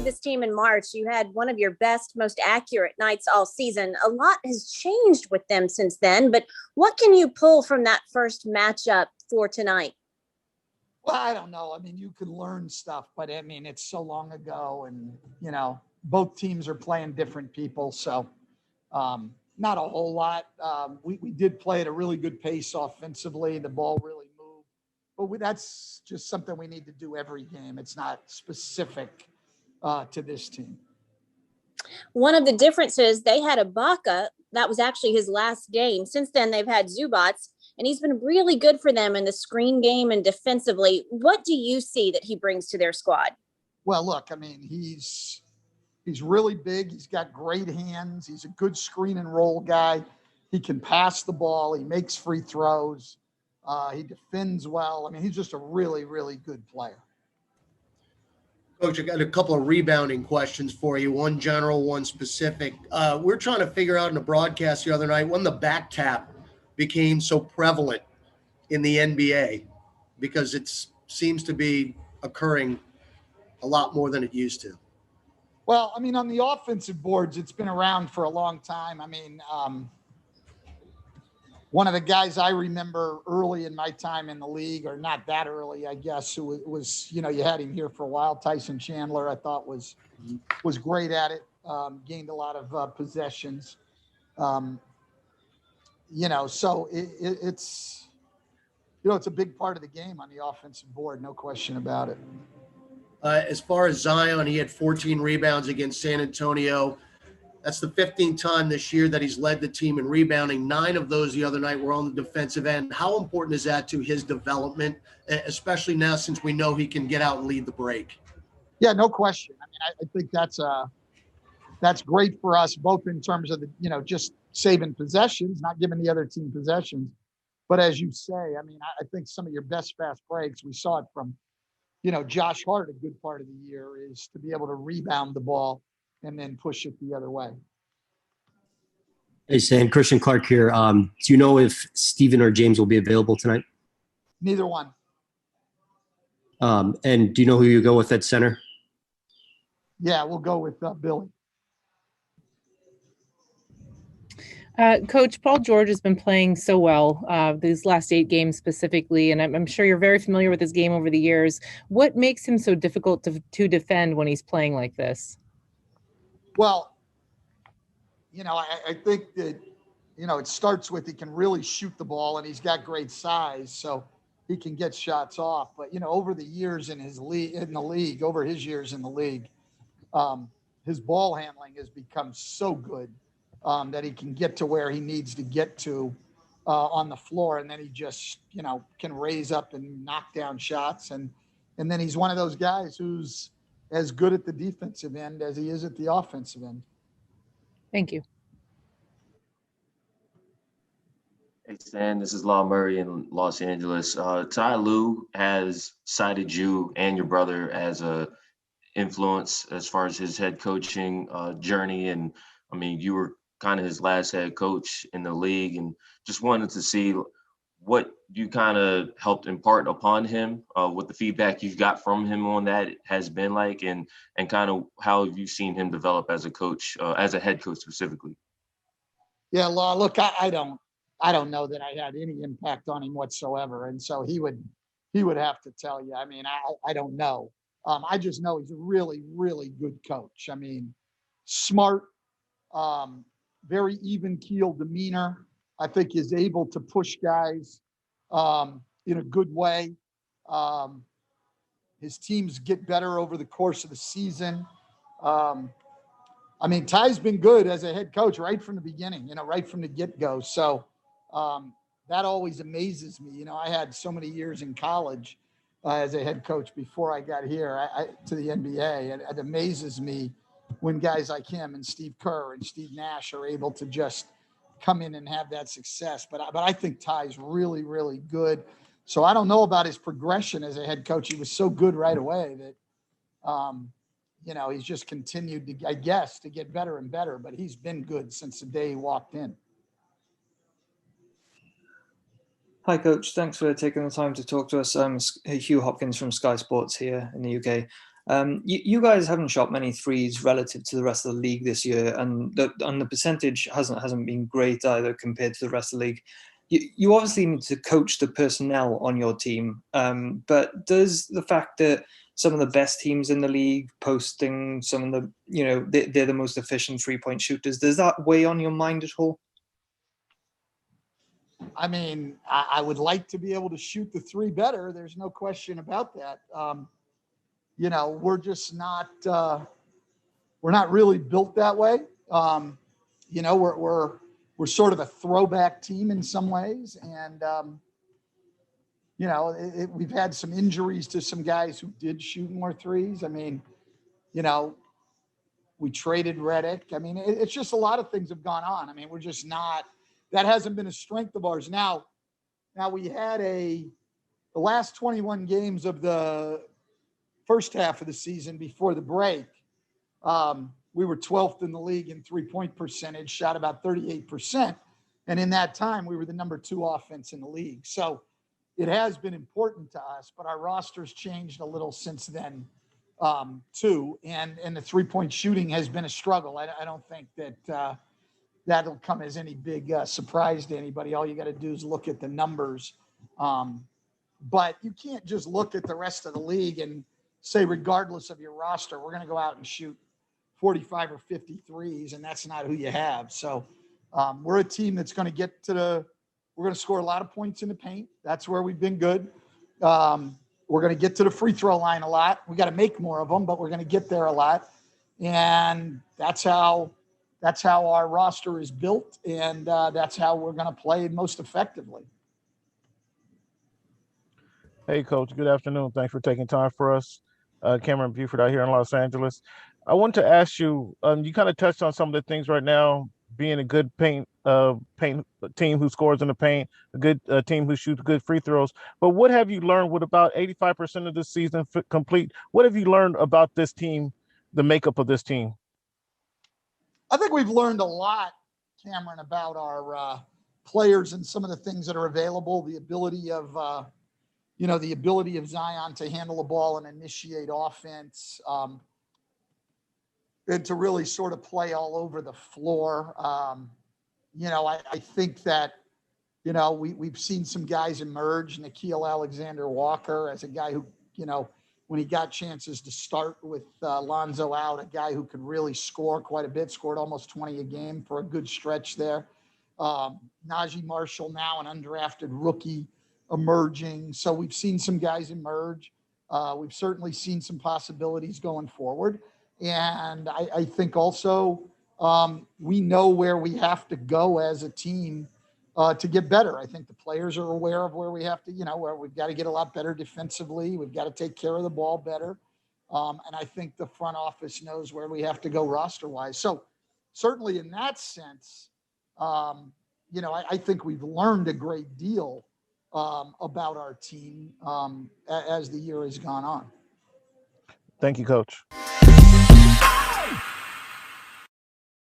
this team in March, you had one of your best, most accurate nights all season. A lot has changed with them since then, but what can you pull from that first matchup for tonight? Well, I don't know. I mean, you can learn stuff, but I mean, it's so long ago, and both teams are playing different people, so not a whole lot. We did play at a really good pace offensively. The ball really moved, but that's just something we need to do every game. It's not specific to this team. One of the differences, they had Ibaka. That was actually his last game. Since then, they've had Zubats, and he's been really good for them in the screen game and defensively. What do you see that he brings to their squad? Well, look, I mean, he's really big. He's got great hands. He's a good screen and roll guy. He can pass the ball. He makes free throws. He defends well. I mean, he's just a really, really good player. Coach, I got a couple of rebounding questions for you, one general, one specific. We're trying to figure out in the broadcast the other night when the back tap became so prevalent in the NBA, because it seems to be occurring a lot more than it used to. Well, I mean, on the offensive boards, it's been around for a long time. I mean, one of the guys I remember early in my time in the league, or not that early, I guess, who was, you had him here for a while, Tyson Chandler, I thought was great at it, gained a lot of possessions. So it's, it's a big part of the game on the offensive board, no question about it. As far as Zion, he had 14 rebounds against San Antonio. That's the 15th time this year that he's led the team in rebounding. 9 of those the other night were on the defensive end. How important is that to his development, especially now since we know he can get out and lead the break? Yeah, no question. I mean, I think that's great for us, both in terms of just saving possessions, not giving the other team possessions. But as you say, I mean, I think some of your best fast breaks, we saw it from, Josh Hart a good part of the year, is to be able to rebound the ball and then push it the other way. Hey, Stan, Christian Clark here. Do you know if Steven or James will be available tonight? Neither one. And do you know who you go with at center? Yeah, we'll go with Billy. Coach, Paul George has been playing so well these last 8 games specifically, and I'm sure you're very familiar with his game over the years. What makes him so difficult to defend when he's playing like this? Well, I think that, it starts with he can really shoot the ball, and he's got great size, so he can get shots off. But, over the years in his league, over his years in the league, his ball handling has become so good that he can get to where he needs to get to on the floor. And then he just, can raise up and knock down shots. And then he's one of those guys who's as good at the defensive end as he is at the offensive end. Thank you. Hey, Stan, this is Law Murray in Los Angeles. Ty Lue has cited you and your brother as a influence as far as his head coaching journey. And I mean, you were kind of his last head coach in the league, and just wanted to see what you kind of helped impart upon him, what the feedback you've got from him on that has been like, and kind of how have you seen him develop as a coach, as a head coach specifically? Yeah, Law, look, I don't know that I had any impact on him whatsoever. And so he would have to tell you. I mean, I don't know. I just know he's a really, really good coach. I mean, smart, very even-keeled demeanor. I think is able to push guys in a good way. His teams get better over the course of the season. I mean, Ty's been good as a head coach right from the beginning, right from the get-go. So that always amazes me. I had so many years in college as a head coach before I got here to the NBA. And it amazes me when guys like him and Steve Kerr and Steve Nash are able to just come in and have that success. But I think Ty's really, really good. So I don't know about his progression as a head coach. He was so good right away that, he's just continued to, I guess, to get better and better. But he's been good since the day he walked in. Hi, Coach. Thanks for taking the time to talk to us. Hugh Hopkins from Sky Sports here in the UK. You guys haven't shot many threes relative to the rest of the league this year, and the percentage hasn't been great either compared to the rest of the league. You obviously need to coach the personnel on your team, but does the fact that some of the best teams in the league posting some of the, they're the most efficient 3-point shooters, does that weigh on your mind at all? I mean, I would like to be able to shoot the three better. There's no question about that. We're just not, we're not really built that way. We're sort of a throwback team in some ways. And, we've had some injuries to some guys who did shoot more threes. I mean, we traded Redick. I mean, it's just a lot of things have gone on. I mean, we're just not, that hasn't been a strength of ours. Now we had the last 21 games of the first half of the season before the break. We were 12th in the league in 3-point percentage, shot about 38%. And in that time, we were the number 2 offense in the league. So it has been important to us, but our roster's changed a little since then, too. And the 3-point shooting has been a struggle. I don't think that that'll come as any big surprise to anybody. All you got to do is look at the numbers. But you can't just look at the rest of the league and say, regardless of your roster, we're going to go out and shoot 45 or 50 threes, and that's not who you have. So we're a team that's going to get to we're going to score a lot of points in the paint. That's where we've been good. We're going to get to the free throw line a lot. We got to make more of them, but we're going to get there a lot. And that's how our roster is built, and that's how we're going to play most effectively. Hey, Coach. Good afternoon. Thanks for taking time for us. Cameron Buford out here in Los Angeles. I want to ask you, you kind of touched on some of the things right now, being a good paint team who scores in the paint, a good team who shoots good free throws. But what have you learned with about 85% of the season complete? What have you learned about this team, the makeup of this team? I think we've learned a lot, Cameron, about our players and some of the things that are available, the ability of Zion to handle the ball and initiate offense, and to really sort of play all over the floor. I think that, we've seen some guys emerge. Nickeil Alexander-Walker as a guy who, when he got chances to start with Lonzo out, a guy who could really score quite a bit, scored almost 20 a game for a good stretch there. Najee Marshall, now an undrafted rookie, emerging. So we've seen some guys emerge. We've certainly seen some possibilities going forward. And I think also we know where we have to go as a team to get better. I think the players are aware of where we have to, where we've got to get a lot better defensively. We've got to take care of the ball better. And I think the front office knows where we have to go roster-wise. So certainly in that sense, I think we've learned a great deal about our team as the year has gone on. Thank you, Coach.